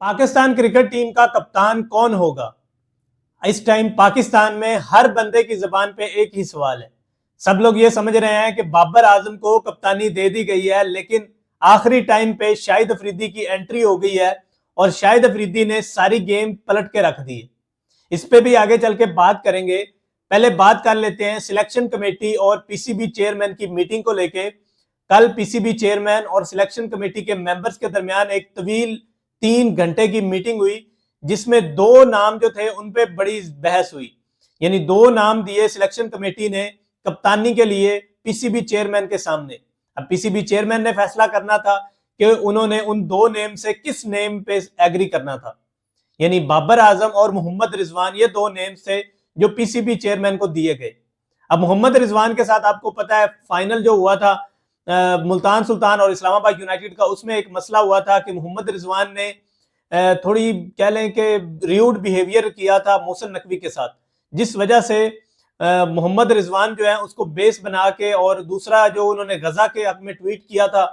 Pakistan cricket team का कप्तान कौन होगा? इस टाइम पाकिस्तान में हर बंदे की जबान पे एक ही सवाल है। सब लोग ये समझ रहे हैं कि बाबर आजम को कप्तानी दे दी गई है, लेकिन आखिरी टाइम पे शाहिद अफरीदी की एंट्री हो गई है और शाहिद अफरीदी ने सारी गेम पलट के रख दी है। इस पे भी आगे चल के बात करेंगे। पहले बात कर लेते हैं सिलेक्शन कमेटी और पीसीबी चेयरमैन की मीटिंग को लेके। कल पीसीबी चेयरमैन और सिलेक्शन कमेटी के मेंबर्स के दरमियान एक तवील 3 घंटे की मीटिंग हुई, जिसमें दो नाम जो थे उन पे बड़ी बहस हुई। यानी दो नाम दिए सिलेक्शन कमेटी ने कप्तानी के लिए पीसीबी चेयरमैन के सामने। अब पीसीबी चेयरमैन ने फैसला करना था कि उन्होंने उन दो नेम से किस नेम पे एग्री करना था। यानी बाबर आजम और मोहम्मद रिजवान, ये दो नेम्स थे जो पीसीबी चेयरमैन को दिए गए। अब मोहम्मद रिजवान के साथ आपको पता है फाइनल जो हुआ था मुल्तान सुल्तान और इस्लामाबाद यूनाइटेड का, उसमें एक मसला हुआ था कि मोहम्मद रिजवान ने थोड़ी कह लें कि र्यूड बिहेवियर किया था मोहसिन नकवी के साथ, जिस वजह से मोहम्मद रिजवान जो है उसको बेस बना के, और दूसरा जो उन्होंने गजा के हक में ट्वीट किया था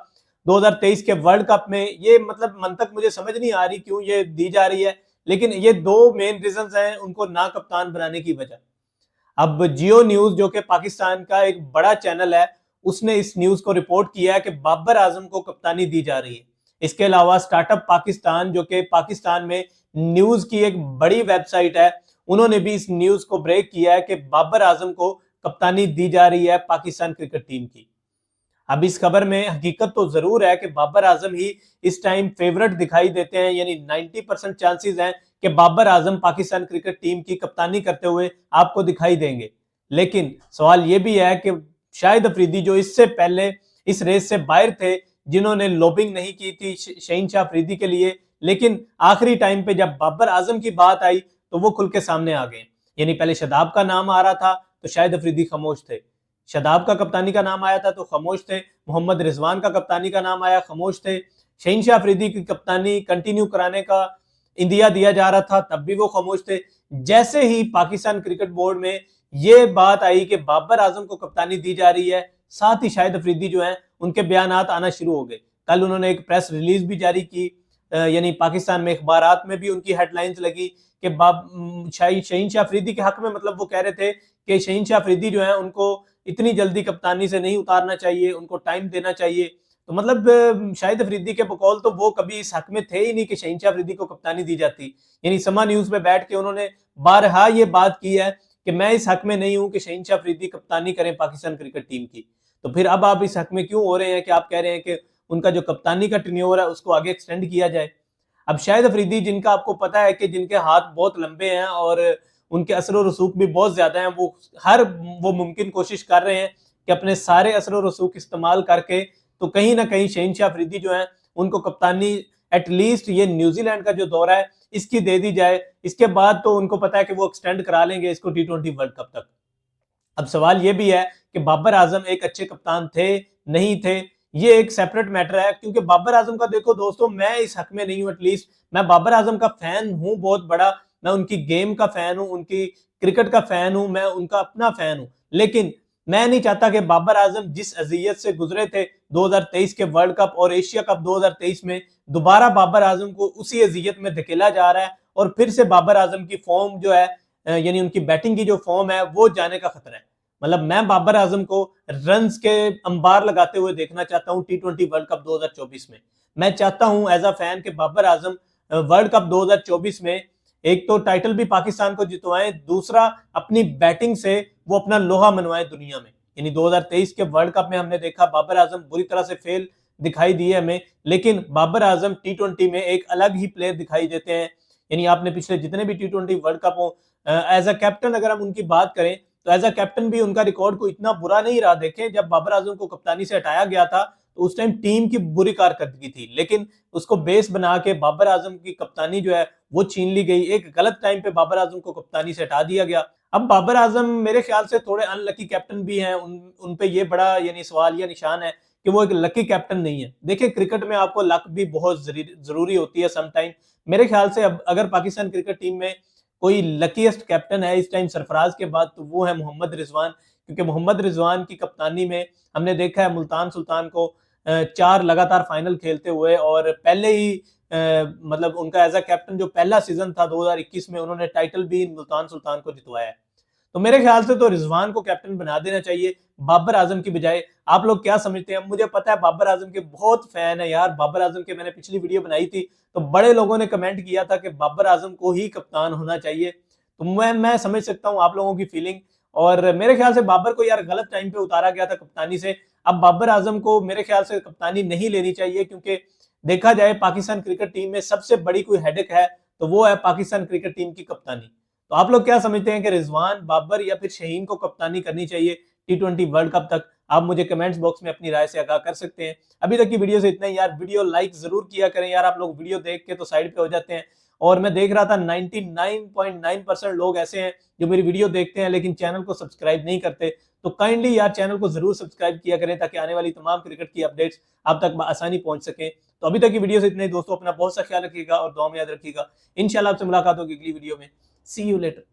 2023 के वर्ल्ड कप में, ये मतलब मंतक मुझे समझ नहीं आ रही क्यों ये दी जा रही है, लेकिन ये दो मेन रीजन हैं उनको ना कप्तान बनाने की वजह। अब जियो न्यूज जो कि पाकिस्तान का एक बड़ा चैनल है, उसने इस न्यूज को रिपोर्ट किया है कि बाबर आजम को कप्तानी दी जा रही है। इसके अलावा स्टार्टअप पाकिस्तान जो कि पाकिस्तान में न्यूज की एक बड़ी वेबसाइट है, उन्होंने भी इस न्यूज को ब्रेक किया है कि बाबर आजम को कप्तानी दी जा रही है पाकिस्तान क्रिकेट टीम की। अब इस खबर में हकीकत तो जरूर है कि बाबर आजम ही इस टाइम फेवरेट दिखाई देते हैं। यानी 90% चांसेस हैं कि बाबर आजम पाकिस्तान क्रिकेट टीम की कप्तानी करते हुए आपको दिखाई देंगे। लेकिन सवाल यह भी है कि शाहिद अफरीदी जो इससे पहले इस रेस से बाहर थे, जिन्होंने लॉबिंग नहीं की थी शहीन शाह अफरीदी के लिए, लेकिन आखिरी टाइम पे जब बाबर आजम की बात आई तो वो खुल के सामने आ गए। यानी पहले शदाब का नाम आ रहा था तो शाहिद अफरीदी खामोश थे, शदाब का कप्तानी का नाम आया था तो खामोश थे, मोहम्मद रिजवान का कप्तानी का नाम आया खामोश थे, शहीन शाह अफरीदी की कप्तानी कंटिन्यू कराने का इंदिया दिया जा रहा था तब भी वो खामोश थे। जैसे ही पाकिस्तान क्रिकेट बोर्ड में ये बात आई कि बाबर आजम को कप्तानी दी जा रही है, साथ ही शाहिद अफरीदी जो है उनके बयान आना शुरू हो गए। कल उन्होंने एक प्रेस रिलीज भी जारी की, यानी पाकिस्तान में अखबारात में भी उनकी हेडलाइंस लगी कि शहीन शाह अफरीदी के हक में, मतलब वो कह रहे थे कि शहीन शाह अफरीदी जो है उनको इतनी जल्दी कप्तानी से नहीं उतारना चाहिए, उनको टाइम देना चाहिए। तो मतलब शाहिद अफरीदी के बकौल तो वो कभी इस हक में थे ही नहीं कि शहीन शाह अफरीदी को कप्तानी दी जाती। यानी समा न्यूज पे बैठ के उन्होंने बारहा ये बात की है कि मैं इस हक में नहीं हूं कि शहीन शाह अफरीदी कप्तानी करें पाकिस्तान क्रिकेट टीम की। तो फिर अब आप इस हक में क्यों हो रहे हैं कि आप कह रहे हैं कि उनका जो कप्तानी का टेन्योर है उसको आगे एक्सटेंड किया जाए। अब शाहिद अफरीदी, जिनका आपको पता है कि जिनके हाथ बहुत लंबे हैं और उनके असर और रसूख भी बहुत ज्यादा हैं, वो मुमकिन कोशिश कर रहे हैं कि अपने सारे असर और रसूख इस्तेमाल करके तो कहीं ना कहीं शहीन शाह अफरीदी जो है उनको कप्तानी एटलीस्ट ये न्यूजीलैंड का जो दौरा है इसकी दे दी जाए। इसके बाद तो उनको पता है कि वो एक्सटेंड करा लेंगे इसको T20 वर्ल्ड कप तक। अब सवाल ये भी है कि बाबर आजम एक अच्छे कप्तान थे नहीं थे, ये एक सेपरेट मैटर है, क्योंकि बाबर आजम का देखो दोस्तों, मैं इस हक में नहीं हूं, एटलीस्ट मैं बाबर आजम का फैन हूं बहुत बड़ा, मैं उनकी गेम का फैन हूं, उनकी क्रिकेट का फैन हूं, मैं उनका अपना फैन हूं। लेकिन मैं नहीं चाहता कि बाबर आजम जिस अजियत से गुजरे थे 2023 के वर्ल्ड कप और एशिया कप 2023 में, दोबारा बाबर आजम को उसी अजियत में धकेला जा रहा है और फिर से बाबर आजम की फॉर्म जो है, यानी उनकी बैटिंग की जो फॉर्म है वो जाने का खतरा है। मतलब मैं बाबर आजम को रन्स के अंबार लगाते हुए देखना चाहता हूं T20 वर्ल्ड कप 2024 में। मैं चाहता हूं एज अ फैन कि बाबर आजम वर्ल्ड कप 2024 में एक तो टाइटल भी पाकिस्तान को जितवाएं, दूसरा अपनी बैटिंग से वो अपना लोहा मनवाएं दुनिया में। यानी 2023 के वर्ल्ड कप में हमने देखा बाबर आजम बुरी तरह से फेल दिखाई दिए हमें, लेकिन बाबर आजम T20 में एक अलग ही प्लेयर दिखाई देते हैं। यानी आपने पिछले जितने भी T20 वर्ल्ड कप हो, एज अ कैप्टन अगर हम उनकी बात करें तो एज अ कैप्टन भी उनका रिकॉर्ड को इतना बुरा नहीं रहा। देखें जब बाबर आजम को कप्तानी से हटाया गया था तो उस टाइम टीम की बुरी कारकर्दगी थी, लेकिन उसको बेस बना के बाबर आजम की कप्तानी जो है वो छीन ली गई। एक गलत टाइम पे बाबर आजम को कप्तानी से हटा दिया गया। अब बाबर आजम मेरे ख्याल से थोड़े अनलकी कैप्टन भी हैं, उन पे ये बड़ा यानी सवाल या निशान है कि वो एक लकी कैप्टन नहीं है। देखिए क्रिकेट में आपको लक भी बहुत जरूरी होती है समटाइम। मेरे ख्याल से अब अगर पाकिस्तान क्रिकेट टीम में कोई लकीएस्ट कैप्टन है इस टाइम सरफराज के बाद तो वो है मोहम्मद रिजवान, क्योंकि मोहम्मद रिजवान की कप्तानी में हमने देखा है मुल्तान सुल्तान को 4 लगातार फाइनल खेलते हुए, और पहले ही मतलब उनका एज अ कैप्टन जो पहला सीजन था 2021 में, उन्होंने टाइटल भी मुल्तान सुल्तान को जितवाया है। तो मेरे ख्याल से तो रिजवान को कैप्टन बना देना चाहिए बाबर आजम की बजाय। आप लोग क्या समझते हैं? मुझे पता है बाबर आजम के बहुत फैन है यार, बाबर आजम के मैंने पिछली वीडियो बनाई थी तो बड़े लोगों ने कमेंट किया था कि बाबर आजम को ही कप्तान होना चाहिए। तो मैं समझ सकता हूं आप लोगों की फीलिंग, और मेरे ख्याल से बाबर को यार गलत टाइम पे उतारा गया था कप्तानी से। अब बाबर आजम को मेरे ख्याल से कप्तानी नहीं लेनी चाहिए, क्योंकि देखा जाए पाकिस्तान क्रिकेट टीम में सबसे बड़ी कोई हेडेक है तो वो है पाकिस्तान क्रिकेट टीम की कप्तानी। तो आप लोग क्या समझते हैं कि रिजवान, बाबर या फिर शहीन को कप्तानी करनी चाहिए T20 वर्ल्ड कप तक? आप मुझे कमेंट्स बॉक्स में अपनी राय से आगाह कर सकते हैं। अभी तक की वीडियो से इतना ही यार, वीडियो लाइक जरूर किया करें यार, आप लोग वीडियो देख के तो साइड पे हो जाते हैं। और मैं देख रहा था 99.9% लोग ऐसे हैं जो मेरी वीडियो देखते हैं लेकिन चैनल को सब्सक्राइब नहीं करते। तो काइंडली यार चैनल को जरूर सब्सक्राइब किया करें ताकि आने वाली तमाम क्रिकेट की अपडेट्स आप तक आसानी पहुंच सके। तो अभी तक की वीडियो से इतने ही दोस्तों, अपना बहुत सा ख्याल रखिएगा और दुआ में याद रखिएगा। इंशाल्लाह आपसे मुलाकात होगी अगली वीडियो में। सी यू लेटर।